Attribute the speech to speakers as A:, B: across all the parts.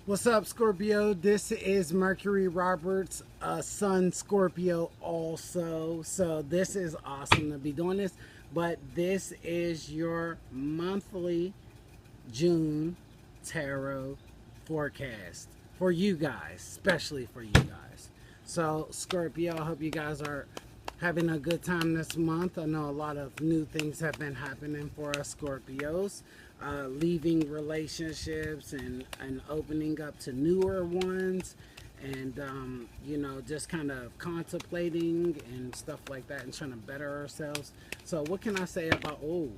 A: What's up, Scorpio? This is Mercury Roberts, Sun Scorpio also. So this is awesome to be doing this, but this is your monthly June tarot forecast for you guys, especially for you guys. So Scorpio, I hope you guys are having a good time this month. I know a lot of new things have been happening for us Scorpios. Leaving relationships and opening up to newer ones, and you know, just kind of contemplating and stuff like that and trying to better ourselves. So what can I say about oh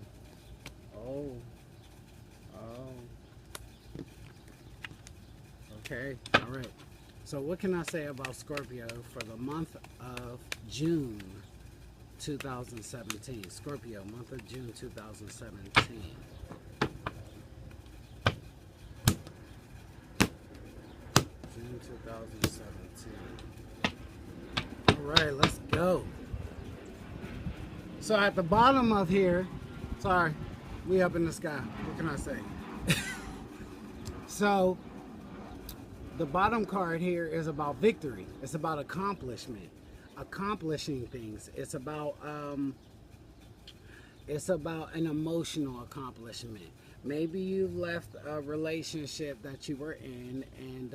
A: okay, all right, so what can I say about Scorpio for the month of June 2017? Scorpio, month of June 2017. June 2017. All right, let's go. So at the bottom of here, sorry, we up in the sky. What can I say? So the bottom card here is about victory. It's about accomplishment, accomplishing things. It's about an emotional accomplishment. Maybe you've left a relationship that you were in, and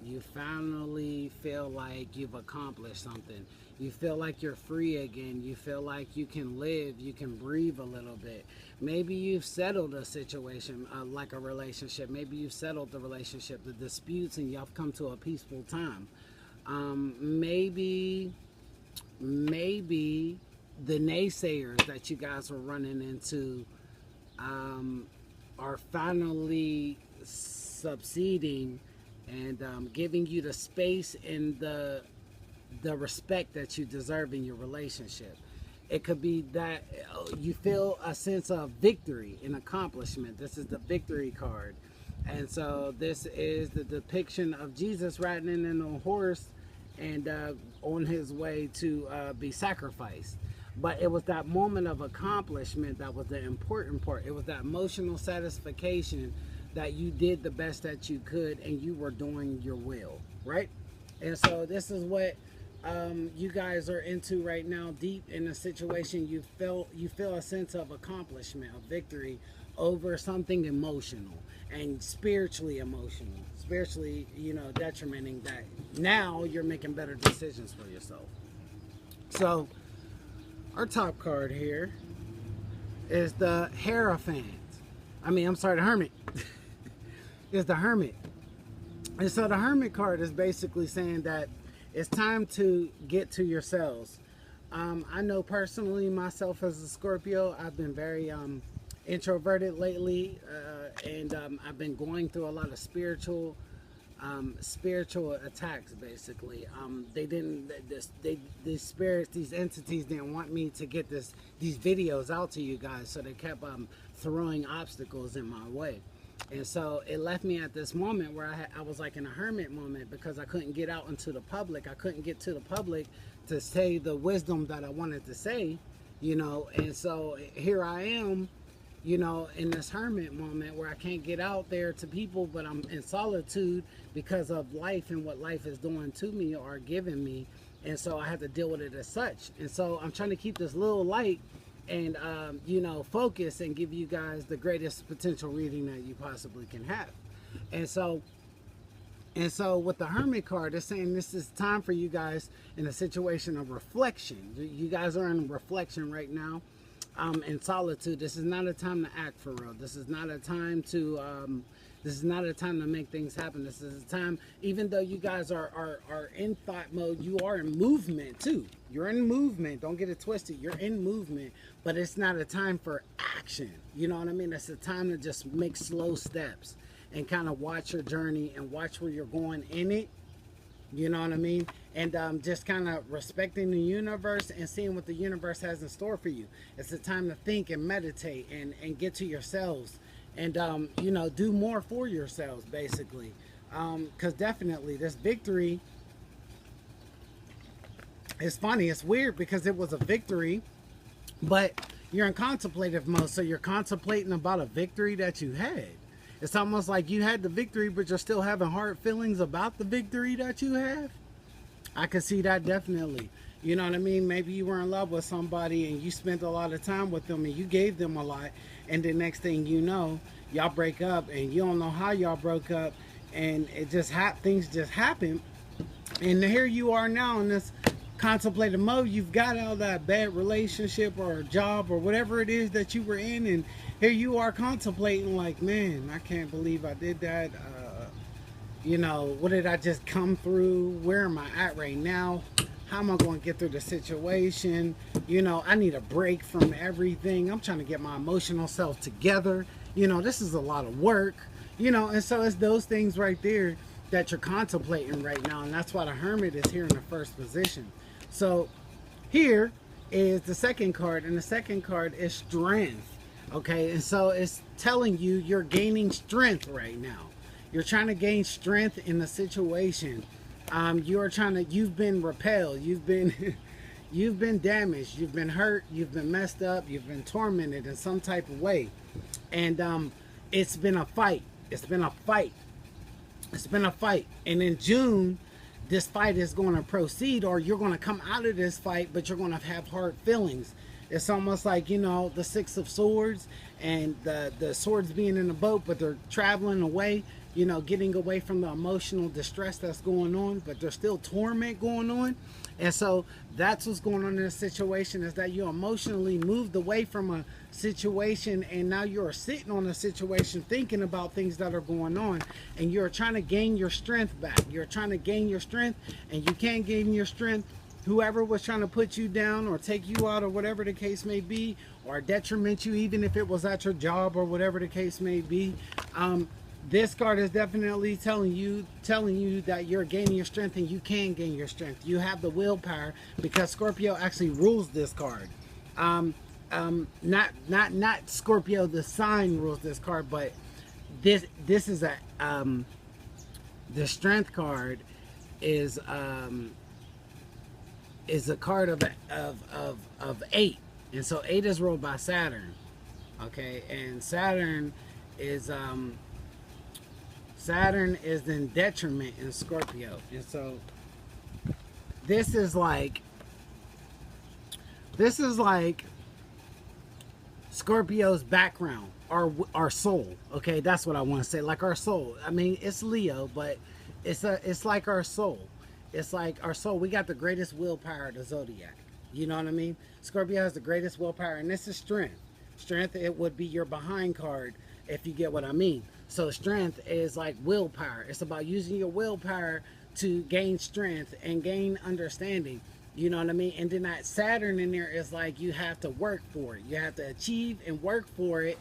A: you finally feel like you've accomplished something. You feel like you're free again. You feel like you can live, you can breathe a little bit. Maybe you've settled a situation, like a relationship. Maybe you've settled the relationship, the disputes, and you've come to a peaceful time. Maybe the naysayers that you guys were running into are finally succeeding and giving you the space and the respect that you deserve in your relationship. It could be that you feel a sense of victory and accomplishment. This is the victory card. And so this is the depiction of Jesus riding in a horse and on his way to be sacrificed. But it was that moment of accomplishment that was the important part. It was that emotional satisfaction that you did the best that you could and you were doing your will, right? And so this is what you guys are into right now, deep in a situation. You feel a sense of accomplishment, of victory over something emotional and spiritually emotional. Spiritually, you know, detrimenting that now you're making better decisions for yourself. So our top card here is the Hierophant. The Hermit. Is the Hermit. And so the Hermit card is basically saying that it's time to get to yourselves. I know personally myself as a Scorpio, I've been very introverted lately, and I've been going through a lot of spiritual attacks. Basically, these spirits, these entities didn't want me to get these videos out to you guys, so they kept throwing obstacles in my way. And so it left me at this moment where I was like in a hermit moment, because I couldn't get out into the public. I couldn't get to the public to say the wisdom that I wanted to say, you know. And so here I am, you know, in this hermit moment where I can't get out there to people, but I'm in solitude because of life and what life is doing to me or giving me. And so I have to deal with it as such. And so I'm trying to keep this little light and, you know, focus and give you guys the greatest potential reading that you possibly can have. And so with the Hermit card, it's saying this is time for you guys in a situation of reflection. You guys are in reflection right now. In solitude. This is not a time to act for real. This is not a time to make things happen. This is a time, even though you guys are in thought mode, you are in movement too. You're in movement. Don't get it twisted. You're in movement, but it's not a time for action. You know what I mean? It's a time to just make slow steps and kind of watch your journey and watch where you're going in it. You know what I mean? And just kind of respecting the universe and seeing what the universe has in store for you. It's a time to think and meditate and get to yourselves and, you know, do more for yourselves, basically. Because definitely this victory is funny. It's weird because it was a victory, but you're in contemplative mode. So you're contemplating about a victory that you had. It's almost like you had the victory, but you're still having hard feelings about the victory that you have. I could see that definitely. You know what I mean? Maybe you were in love with somebody and you spent a lot of time with them and you gave them a lot, and the next thing you know, y'all break up and you don't know how y'all broke up, and it just things just happen, and here you are now in this contemplative mode. You've got out of that bad relationship or job or whatever it is that you were in, and here you are contemplating like, man, I can't believe I did that. You know, what did I just come through? Where am I at right now? How am I going to get through the situation? You know, I need a break from everything. I'm trying to get my emotional self together. You know, this is a lot of work. You know, and so it's those things right there that you're contemplating right now. And that's why the Hermit is here in the first position. So here is the second card, and the second card is strength. Okay, and so it's telling you you're gaining strength right now. You're trying to gain strength in the situation. You've been repelled, you've been you've been damaged, you've been hurt, you've been messed up, you've been tormented in some type of way. And it's been a fight. It's been a fight. It's been a fight. And in June, this fight is going to proceed, or you're going to come out of this fight, but you're going to have hard feelings. It's almost like, you know, the Six of Swords and the swords being in the boat, but they're traveling away, you know, getting away from the emotional distress that's going on, but there's still torment going on. And so that's what's going on in this situation, is that you emotionally moved away from a situation, and now you're sitting on a situation thinking about things that are going on, and you're trying to gain your strength back. You're trying to gain your strength, and you can't gain your strength. Whoever was trying to put you down or take you out or whatever the case may be, or detriment you, even if it was at your job or whatever the case may be, this card is definitely telling you that you're gaining your strength, and you can gain your strength. You have the willpower, because Scorpio actually rules this card. Not Scorpio the sign rules this card, but this is a the strength card is a card of 8, and so 8 is ruled by Saturn. Okay, and Saturn is in detriment in Scorpio, and so this is like Scorpio's background, our soul. Okay, that's what I want to say. Like our soul. I mean, it's Leo, but it's like our soul. It's like our soul. We got the greatest willpower of the zodiac. You know what I mean? Scorpio has the greatest willpower, and this is strength. Strength, it would be your behind card, if you get what I mean. So strength is like willpower. It's about using your willpower to gain strength and gain understanding. You know what I mean? And then that Saturn in there is like, you have to work for it. You have to achieve and work for it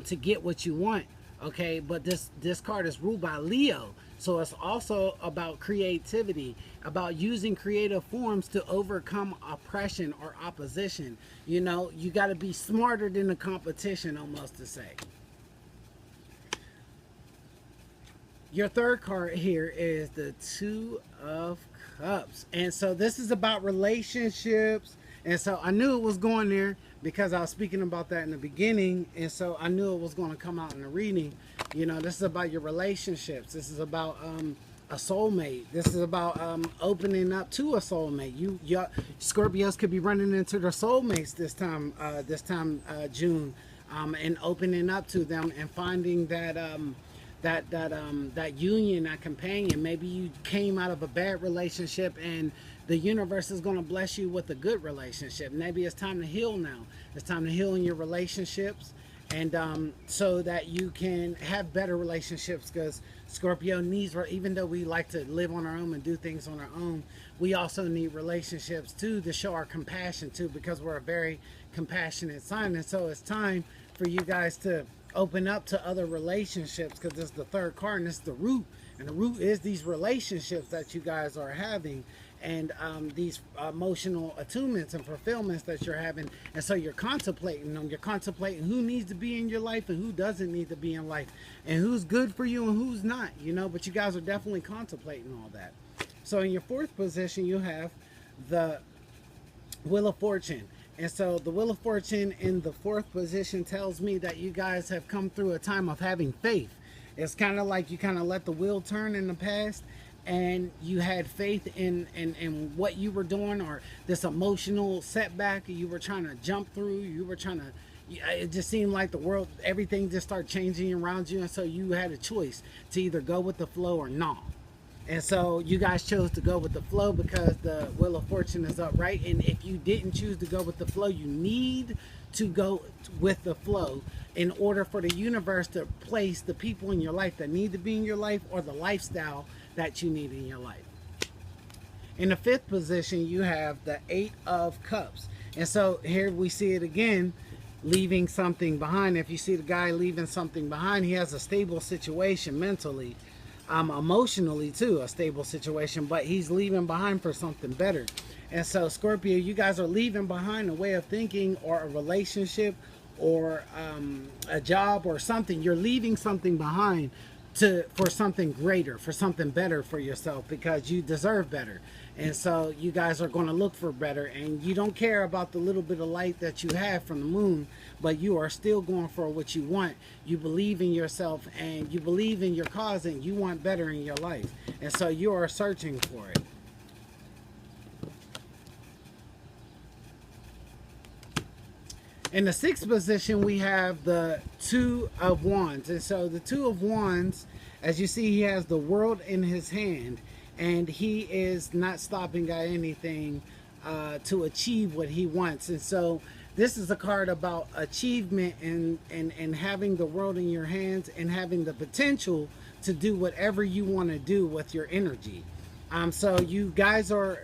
A: to get what you want. Okay, but this card is ruled by Leo. So it's also about creativity, about using creative forms to overcome oppression or opposition. You know, you got to be smarter than the competition, almost to say. Your third card here is the Two of Cups. And so this is about relationships. And so I knew it was going there because I was speaking about that in the beginning. And so I knew it was going to come out in the reading. You know, this is about your relationships. This is about a soulmate. This is about opening up to a soulmate. You Scorpios could be running into their soulmates this time June, and opening up to them and finding that that union, that companion. Maybe you came out of a bad relationship, and the universe is going to bless you with a good relationship. Maybe it's time to heal now. It's time to heal in your relationships, and so that you can have better relationships, because Scorpio needs, even though we like to live on our own and do things on our own, we also need relationships too, to show our compassion too, because we're a very compassionate sign. And so it's time for you guys to open up to other relationships, because this is the third card, and it's the root, and the root is these relationships that you guys are having, and these emotional attunements and fulfillments that you're having. And so you're contemplating them. You're contemplating who needs to be in your life and who doesn't need to be in life, and who's good for you and who's not, you know. But you guys are definitely contemplating all that. So in your fourth position, you have the Wheel of Fortune. And so the Wheel of Fortune in the fourth position tells me that you guys have come through a time of having faith. It's kind of like you kind of let the wheel turn in the past, and you had faith in what you were doing, or this emotional setback you were trying to jump through. You were trying to, it just seemed like the world, everything just started changing around you, and so you had a choice to either go with the flow or not. And so you guys chose to go with the flow because the Wheel of Fortune is upright. And if you didn't choose to go with the flow, you need to go with the flow in order for the universe to place the people in your life that need to be in your life, or the lifestyle that you need in your life. In the fifth position, you have the Eight of Cups. And so here we see it again, leaving something behind. If you see the guy leaving something behind, he has a stable situation mentally. Emotionally too, a stable situation, but he's leaving behind for something better. And so Scorpio, you guys are leaving behind a way of thinking, or a relationship, or a job, or something. You're leaving something behind for something greater, for something better for yourself, because you deserve better. And so you guys are going to look for better, and you don't care about the little bit of light that you have from the moon, but you are still going for what you want. You believe in yourself, and you believe in your cause, and you want better in your life. And so you are searching for it. In the sixth position, we have the Two of Wands. And so the Two of Wands, as you see, he has the world in his hand, and he is not stopping at anything to achieve what he wants. And so this is a card about achievement, and having the world in your hands, and having the potential to do whatever you want to do with your energy. So you guys are,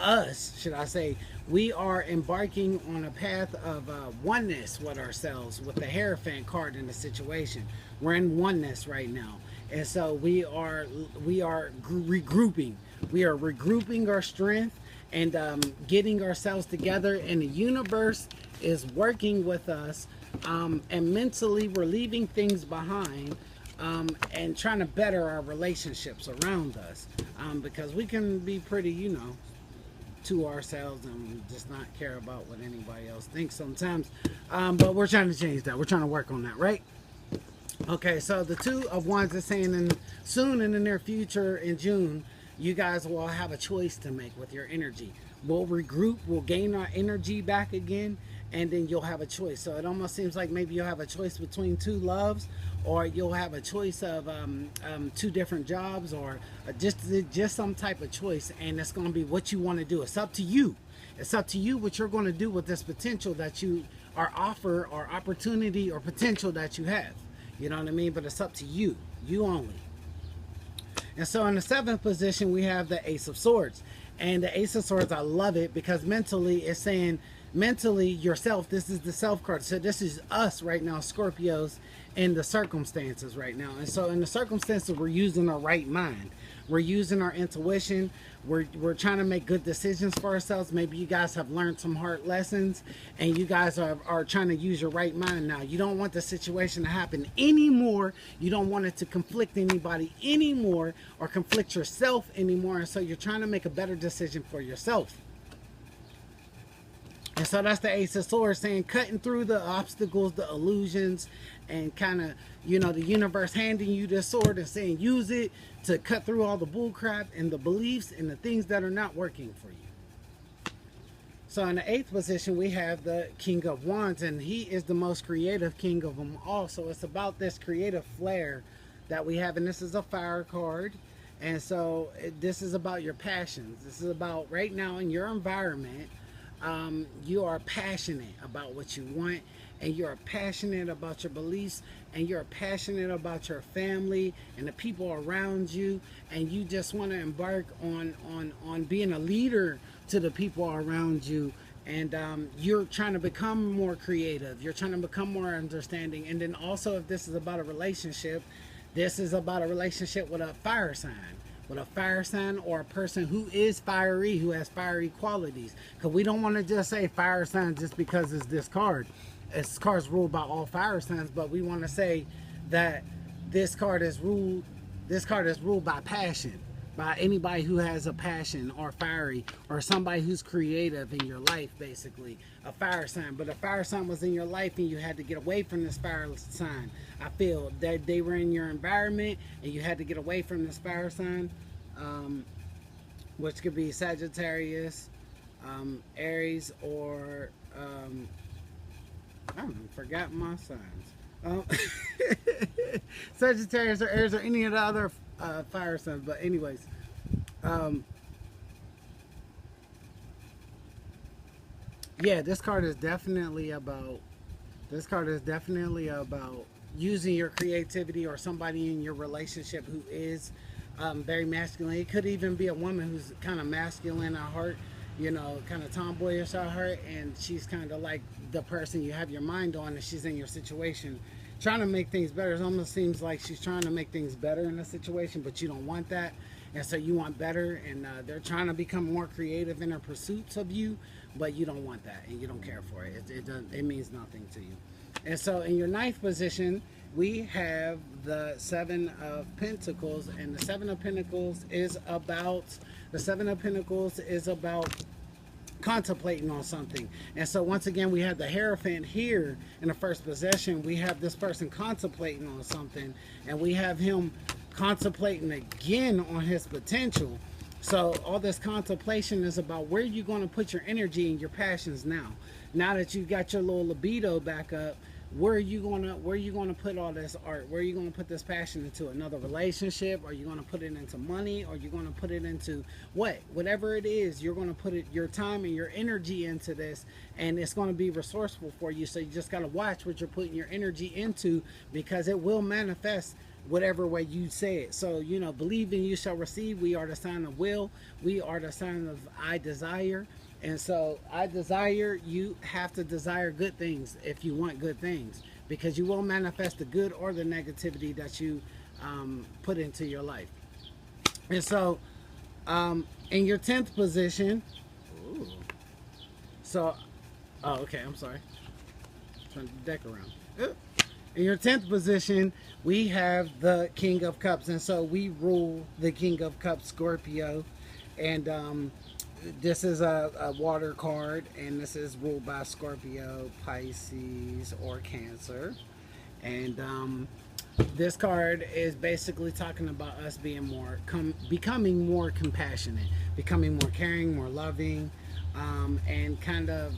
A: us, should I say, we are embarking on a path of oneness with ourselves, with the Hierophant card in the situation. We're in oneness right now. And so we are regrouping. We are regrouping our strength, and getting ourselves together, and the universe is working with us, and mentally we're leaving things behind, and trying to better our relationships around us, because we can be pretty, to ourselves, and just not care about what anybody else thinks sometimes, but we're trying to change that. We're trying to work on that, right? Okay, so the Two of Wands is saying soon in the near future, in June, you guys will have a choice to make with your energy. We'll regroup, we'll gain our energy back again, and then you'll have a choice. So it almost seems like maybe you'll have a choice between two loves, or you'll have a choice of two different jobs, or just some type of choice, and it's going to be what you want to do. It's up to you. It's up to you what you're going to do with this potential that you are offer, or opportunity, or potential that you have. You know what I mean? But it's up to you. You only. And so in the seventh position, we have the Ace of Swords. And the Ace of Swords, I love it, because mentally it's saying, mentally yourself, this is the self card. So this is us right now, Scorpios, in the circumstances right now. And so in the circumstances, we're using our right mind. We're using our intuition. We're trying to make good decisions for ourselves. Maybe you guys have learned some hard lessons, and you guys are trying to use your right mind now. You don't want the situation to happen anymore. You don't want it to conflict anybody anymore, or conflict yourself anymore. And so you're trying to make a better decision for yourself. And so that's the Ace of Swords, saying cutting through the obstacles, the illusions, and kind of, the universe handing you this sword and saying use it to cut through all the bullcrap and the beliefs and the things that are not working for you. So in the eighth position, we have the King of Wands, and he is the most creative king of them all. So it's about this creative flair that we have, and this is a fire card. And so this is about your passions. This is about right now in your environment. You are passionate about what you want, and you're passionate about your beliefs, and you're passionate about your family and the people around you, and you just want to embark on being a leader to the people around you, and you're trying to become more creative, you're trying to become more understanding. And then also, if this is about a relationship, this is about a relationship with a fire sign. With a fire sign, or a person who is fiery, who has fiery qualities. Because we don't want to just say fire sign just because it's this card. This card's ruled by all fire signs, but we want to say that this card is ruled by passion, by anybody who has a passion or fiery or somebody who's creative in your life, basically a fire sign. But a fire sign was in your life and you had to get away from this fire sign. I feel that they were in your environment and you had to get away from this fire sign, which could be Sagittarius, Aries, or I don't know, forgot my signs. Sagittarius or Aries or any of the other fire signs. But anyways, yeah, this card is definitely about using your creativity, or somebody in your relationship who is very masculine. It could even be a woman who's kind of masculine at heart, you know, kind of tomboyish at heart, and she's kind of like the person you have your mind on, and she's in your situation trying to make things better. It almost seems like she's trying to make things better in a situation, but you don't want that, and so you want better, and they're trying to become more creative in their pursuits of you, but you don't want that, and you don't care for it. It means nothing to you. And so in your ninth position, we have the Seven of Pentacles, and the Seven of Pentacles is about contemplating on something. And so once again, we have the Hierophant here in the first possession. We have this person contemplating on something, and we have him contemplating again on his potential. So all this contemplation is about where you're going to put your energy and your passions now. Now that you've got your little libido back up, where are you gonna put all this art? Where are you gonna put this passion into? Another relationship? Are you gonna put it into money? Or are you gonna put it into whatever it is? You're gonna put your time and your energy into this, and it's gonna be resourceful for you. So you just gotta watch what you're putting your energy into, because it will manifest whatever way you say it. So, you know, believe and you shall receive. We are the sign of will. We are the sign of I desire. And so I desire, you have to desire good things if you want good things, because you will manifest the good or the negativity that you put into your life. And so in your 10th position, ooh, so, oh, okay, I'm sorry. Turn the deck around. Ooh. In your 10th position, we have the King of Cups. And so we rule the King of Cups, Scorpio. And this is a water card, and this is ruled by Scorpio, Pisces, or Cancer. And this card is basically talking about us being becoming more compassionate, becoming more caring, more loving, and kind of,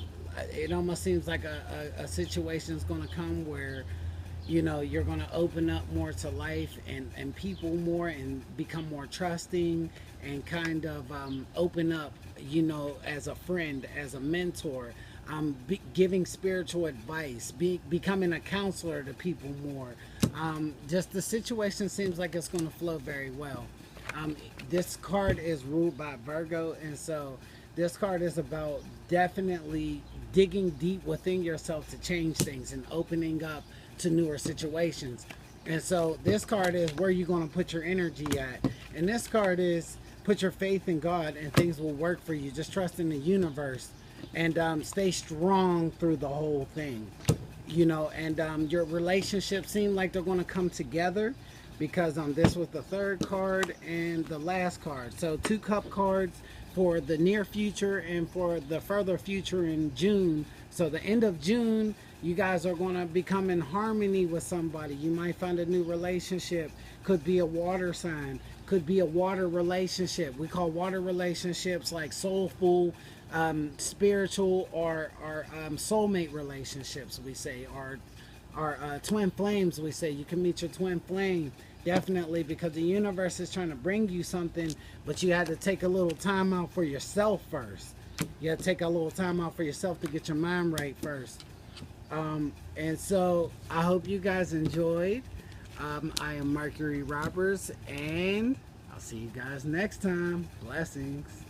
A: it almost seems like a situation is going to come where, you know, you're going to open up more to life and people more, and become more trusting, and kind of open up, you know, as a friend, as a mentor, giving spiritual advice, becoming a counselor to people more. Just the situation seems like it's going to flow very well. This card is ruled by Virgo, and so this card is about definitely digging deep within yourself to change things and opening up to newer situations. And so this card is where you're going to put your energy at, and this card is put your faith in God and things will work for you. Just trust in the universe, and stay strong through the whole thing, you know. And your relationships seem like they're going to come together, because this was the third card and the last card. So 2 cup cards for the near future and for the further future in June. So the end of June, you guys are going to become in harmony with somebody. You might find a new relationship. Could be a water sign, could be a water relationship. We call water relationships like soulful, spiritual, or soulmate relationships, we say, or twin flames, we say. You can meet your twin flame, definitely, because the universe is trying to bring you something, but you had to take a little time out for yourself first. You have to take a little time out for yourself to get your mind right first. And so I hope you guys enjoyed. I am Mercury Roberts, and I'll see you guys next time. Blessings.